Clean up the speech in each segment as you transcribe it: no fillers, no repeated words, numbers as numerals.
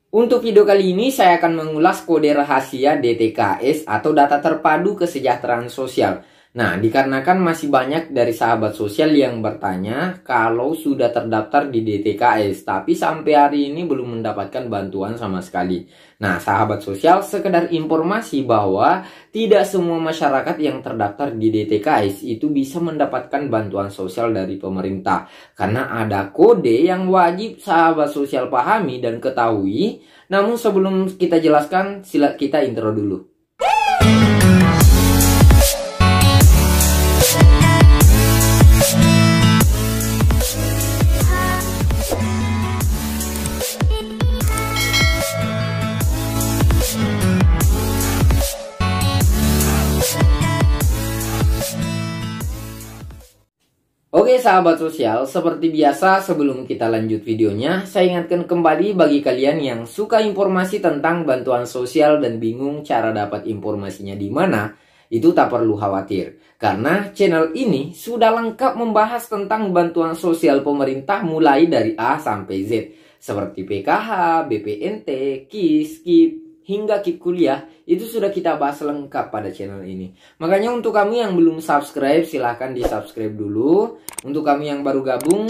Untuk video kali ini saya akan mengulas kode rahasia DTKS atau data terpadu kesejahteraan sosial. Nah, dikarenakan masih banyak dari sahabat sosial yang bertanya kalau sudah terdaftar di DTKS tapi sampai hari ini belum mendapatkan bantuan sama sekali. Nah, sahabat sosial, sekedar informasi bahwa tidak semua masyarakat yang terdaftar di DTKS itu bisa mendapatkan bantuan sosial dari pemerintah. Karena ada kode yang wajib sahabat sosial pahami dan ketahui. Namun sebelum kita jelaskan, sila kita intro dulu. Oke sahabat sosial, seperti biasa sebelum kita lanjut videonya, saya ingatkan kembali bagi kalian yang suka informasi tentang bantuan sosial dan bingung cara dapat informasinya di mana, itu tak perlu khawatir. Karena channel ini sudah lengkap membahas tentang bantuan sosial pemerintah mulai dari A sampai Z. Seperti PKH, BPNT, KIS, KIP, hingga KIP kuliah, itu sudah kita bahas lengkap pada channel ini. Makanya untuk kamu yang belum subscribe, silahkan di subscribe dulu. Untuk kamu yang baru gabung,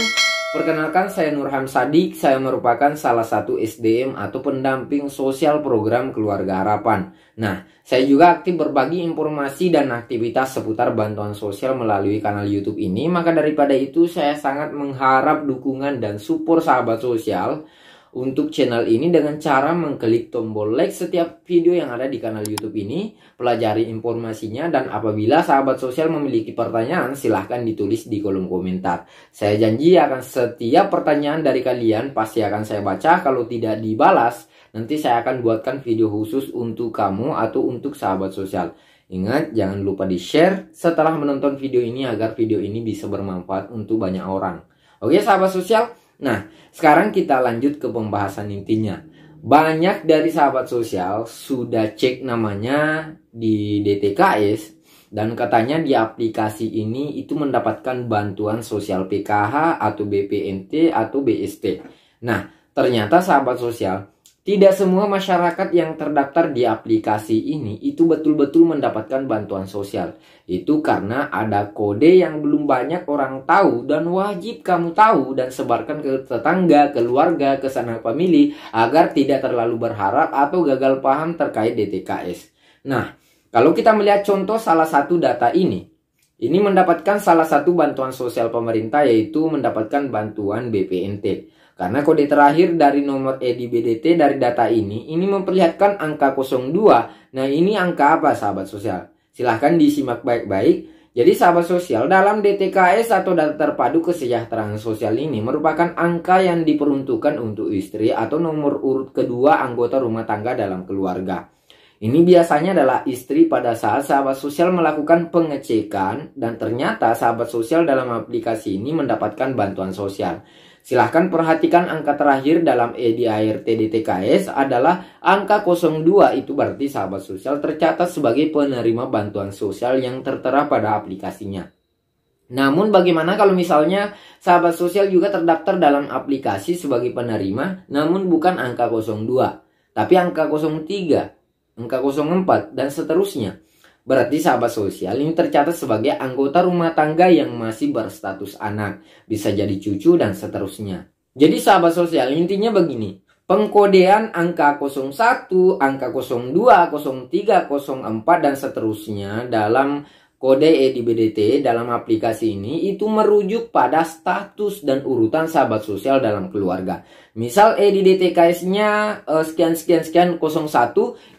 perkenalkan saya Nurham Sadik. Saya merupakan salah satu SDM atau pendamping sosial program Keluarga Harapan. Nah, saya juga aktif berbagi informasi dan aktivitas seputar bantuan sosial melalui kanal YouTube ini. Maka daripada itu saya sangat mengharap dukungan dan support sahabat sosial untuk channel ini dengan cara mengklik tombol like setiap video yang ada di kanal YouTube ini, pelajari informasinya, dan apabila sahabat sosial memiliki pertanyaan silahkan ditulis di kolom komentar. Saya janji akan setiap pertanyaan dari kalian pasti akan saya baca. Kalau tidak dibalas, nanti saya akan buatkan video khusus untuk kamu atau untuk sahabat sosial. Ingat, jangan lupa di share setelah menonton video ini agar video ini bisa bermanfaat untuk banyak orang. Oke sahabat sosial, nah, sekarang kita lanjut ke pembahasan intinya. Banyak dari sahabat sosial sudah cek namanya di DTKS dan katanya di aplikasi ini itu mendapatkan bantuan sosial PKH atau BPNT atau BST. Nah, ternyata sahabat sosial, tidak semua masyarakat yang terdaftar di aplikasi ini itu betul-betul mendapatkan bantuan sosial. Itu karena ada kode yang belum banyak orang tahu dan wajib kamu tahu dan sebarkan ke tetangga, keluarga, ke sanak famili agar tidak terlalu berharap atau gagal paham terkait DTKS. Nah, kalau kita melihat contoh salah satu data ini mendapatkan salah satu bantuan sosial pemerintah yaitu mendapatkan bantuan BPNT. Karena kode terakhir dari nomor EDBDT dari data ini memperlihatkan angka 02. Nah, ini angka apa sahabat sosial? Silahkan disimak baik-baik. Jadi sahabat sosial, dalam DTKS atau data terpadu kesejahteraan sosial ini merupakan angka yang diperuntukkan untuk istri atau nomor urut kedua anggota rumah tangga dalam keluarga. Ini biasanya adalah istri pada saat sahabat sosial melakukan pengecekan dan ternyata sahabat sosial dalam aplikasi ini mendapatkan bantuan sosial. Silahkan perhatikan angka terakhir dalam EDART DTKS adalah angka 02, itu berarti sahabat sosial tercatat sebagai penerima bantuan sosial yang tertera pada aplikasinya. Namun bagaimana kalau misalnya sahabat sosial juga terdaftar dalam aplikasi sebagai penerima namun bukan angka 02, tapi angka 03, angka 04 dan seterusnya. Berarti sahabat sosial ini tercatat sebagai anggota rumah tangga yang masih berstatus anak, bisa jadi cucu dan seterusnya. Jadi sahabat sosial intinya begini, pengkodean angka 01, angka 02, 03, 04 dan seterusnya dalam kode EDBDT dalam aplikasi ini itu merujuk pada status dan urutan sahabat sosial dalam keluarga. Misal EDDTKS-nya sekian 01,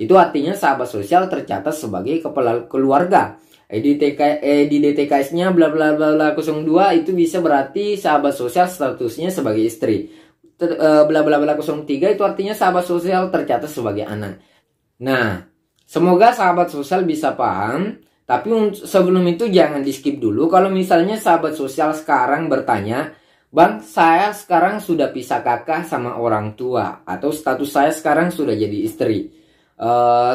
itu artinya sahabat sosial tercatat sebagai kepala keluarga. EDDTKS-nya bla bla bla 02 itu bisa berarti sahabat sosial statusnya sebagai istri. Bla bla bla 03 itu artinya sahabat sosial tercatat sebagai anak. Nah, semoga sahabat sosial bisa paham. Tapi sebelum itu jangan di skip dulu. Kalau misalnya sahabat sosial sekarang bertanya, Bang, saya sekarang sudah pisah kakak sama orang tua, atau status saya sekarang sudah jadi istri,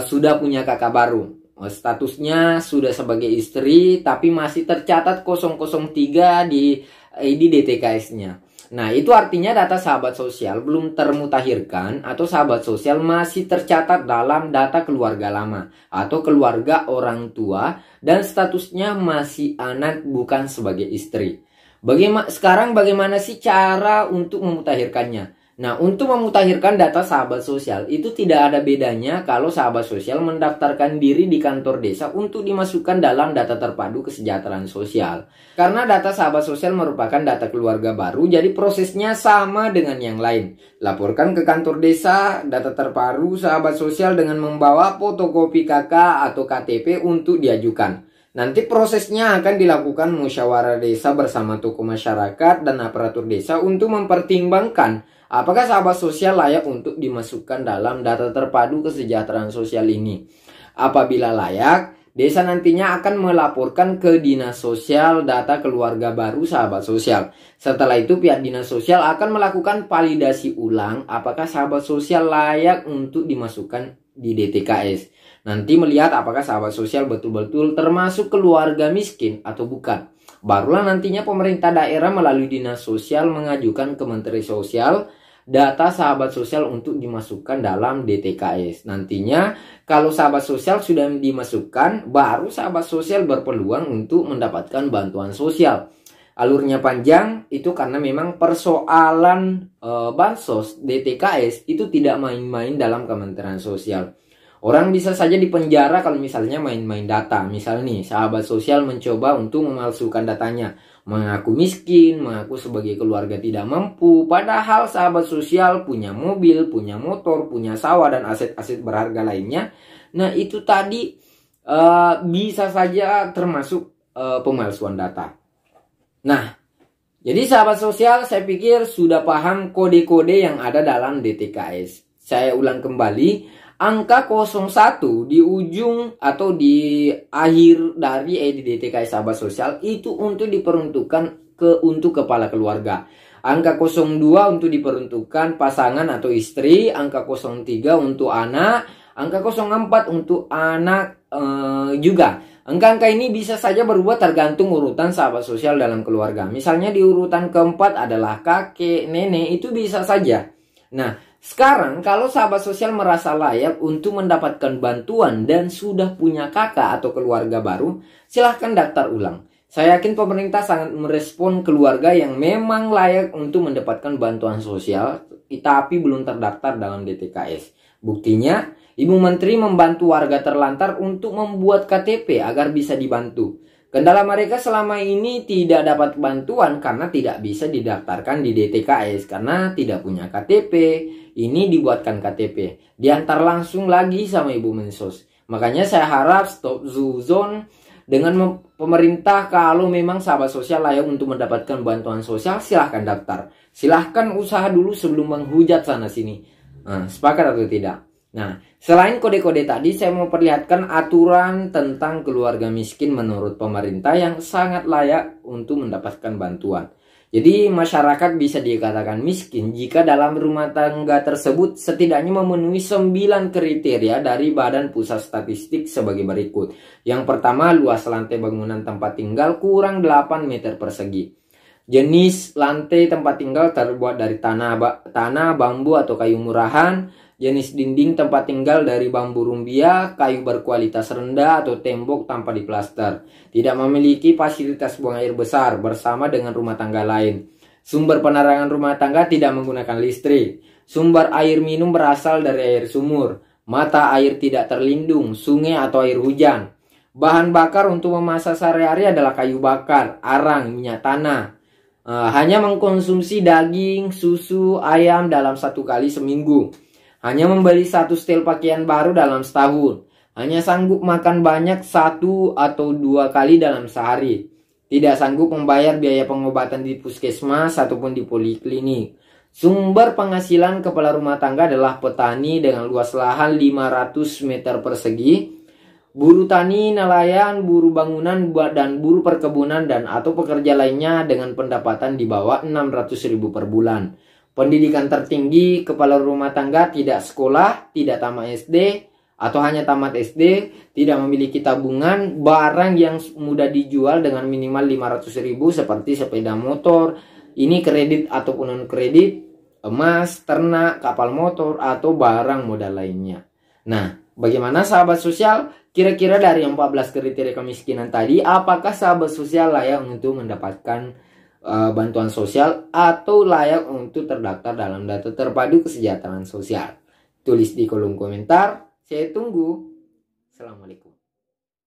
sudah punya kakak baru, statusnya sudah sebagai istri tapi masih tercatat 003 di ID DTKS-nya. Nah, itu artinya data sahabat sosial belum termutakhirkan atau sahabat sosial masih tercatat dalam data keluarga lama atau keluarga orang tua dan statusnya masih anak bukan sebagai istri. Sekarang bagaimana sih cara untuk memutakhirkannya? Nah, untuk memutakhirkan data sahabat sosial itu tidak ada bedanya kalau sahabat sosial mendaftarkan diri di kantor desa untuk dimasukkan dalam data terpadu kesejahteraan sosial. Karena data sahabat sosial merupakan data keluarga baru, jadi prosesnya sama dengan yang lain. Laporkan ke kantor desa data terbaru sahabat sosial dengan membawa fotokopi KK atau KTP untuk diajukan. Nanti prosesnya akan dilakukan musyawarah desa bersama tokoh masyarakat dan aparatur desa untuk mempertimbangkan apakah sahabat sosial layak untuk dimasukkan dalam data terpadu kesejahteraan sosial ini. Apabila layak, desa nantinya akan melaporkan ke dinas sosial data keluarga baru sahabat sosial. Setelah itu pihak dinas sosial akan melakukan validasi ulang apakah sahabat sosial layak untuk dimasukkan di DTKS. Nanti melihat apakah sahabat sosial betul-betul termasuk keluarga miskin atau bukan. Barulah nantinya pemerintah daerah melalui dinas sosial mengajukan ke Menteri Sosial data sahabat sosial untuk dimasukkan dalam DTKS. Nantinya kalau sahabat sosial sudah dimasukkan, baru sahabat sosial berpeluang untuk mendapatkan bantuan sosial. Alurnya panjang itu karena memang persoalan bansos DTKS itu tidak main-main dalam Kementerian Sosial. Orang bisa saja dipenjara kalau misalnya main-main data. Misal nih, sahabat sosial mencoba untuk memalsukan datanya, mengaku miskin, mengaku sebagai keluarga tidak mampu, padahal sahabat sosial punya mobil, punya motor, punya sawah, dan aset-aset berharga lainnya. Nah, itu tadi bisa saja termasuk pemalsuan data. Nah, jadi sahabat sosial saya pikir sudah paham kode-kode yang ada dalam DTKS. Saya ulang kembali. Angka 01 di ujung atau di akhir dari DTKS sahabat sosial itu untuk diperuntukkan untuk kepala keluarga. Angka 02 untuk diperuntukkan pasangan atau istri, angka 03 untuk anak, angka 04 untuk anak juga. Angka-angka ini bisa saja berubah tergantung urutan sahabat sosial dalam keluarga. Misalnya di urutan keempat adalah kakek, nenek, itu bisa saja. Nah, sekarang kalau sahabat sosial merasa layak untuk mendapatkan bantuan dan sudah punya kakak atau keluarga baru, silahkan daftar ulang. Saya yakin pemerintah sangat merespon keluarga yang memang layak untuk mendapatkan bantuan sosial, tapi belum terdaftar dalam DTKS. Buktinya, Ibu Menteri membantu warga terlantar untuk membuat KTP agar bisa dibantu. Kendala mereka selama ini tidak dapat bantuan karena tidak bisa didaftarkan di DTKS karena tidak punya KTP. Ini dibuatkan KTP, diantar langsung lagi sama Ibu Mensos. Makanya saya harap stop zuzon dengan pemerintah. Kalau memang sahabat sosial layak untuk mendapatkan bantuan sosial, silahkan daftar. Silahkan usaha dulu sebelum menghujat sana sini. Nah, sepakat atau tidak? Nah, selain kode-kode tadi, saya mau perlihatkan aturan tentang keluarga miskin menurut pemerintah yang sangat layak untuk mendapatkan bantuan. Jadi, masyarakat bisa dikatakan miskin jika dalam rumah tangga tersebut setidaknya memenuhi 9 kriteria dari Badan Pusat Statistik sebagai berikut. Yang pertama, luas lantai bangunan tempat tinggal kurang 8 meter persegi. Jenis lantai tempat tinggal terbuat dari tanah, bambu atau kayu murahan. Jenis dinding tempat tinggal dari bambu rumbia, kayu berkualitas rendah atau tembok tanpa diplaster. Tidak memiliki fasilitas buang air besar bersama dengan rumah tangga lain. Sumber penerangan rumah tangga tidak menggunakan listrik. Sumber air minum berasal dari air sumur. Mata air tidak terlindung, sungai atau air hujan. Bahan bakar untuk memasak sehari-hari adalah kayu bakar, arang, minyak tanah. Hanya mengkonsumsi daging, susu, ayam dalam 1 kali seminggu. Hanya membeli 1 setel pakaian baru dalam setahun. Hanya sanggup makan banyak 1 atau 2 kali dalam sehari. Tidak sanggup membayar biaya pengobatan di puskesmas ataupun di poliklinik. Sumber penghasilan kepala rumah tangga adalah petani dengan luas lahan 500 meter persegi. Buruh tani, nelayan, buruh bangunan, dan buruh perkebunan dan atau pekerja lainnya dengan pendapatan di bawah 600.000 per bulan. Pendidikan tertinggi kepala rumah tangga tidak sekolah, tidak tamat SD, atau hanya tamat SD, tidak memiliki tabungan, barang yang mudah dijual dengan minimal 500.000 seperti sepeda motor, Ini kredit ataupun non kredit, emas, ternak, kapal motor, atau barang modal lainnya. Nah, bagaimana sahabat sosial? Kira-kira dari 14 kriteria kemiskinan tadi, apakah sahabat sosial layak untuk mendapatkan bantuan sosial atau layak untuk terdaftar dalam data terpadu kesejahteraan sosial? Tulis di kolom komentar. Saya tunggu. Assalamualaikum.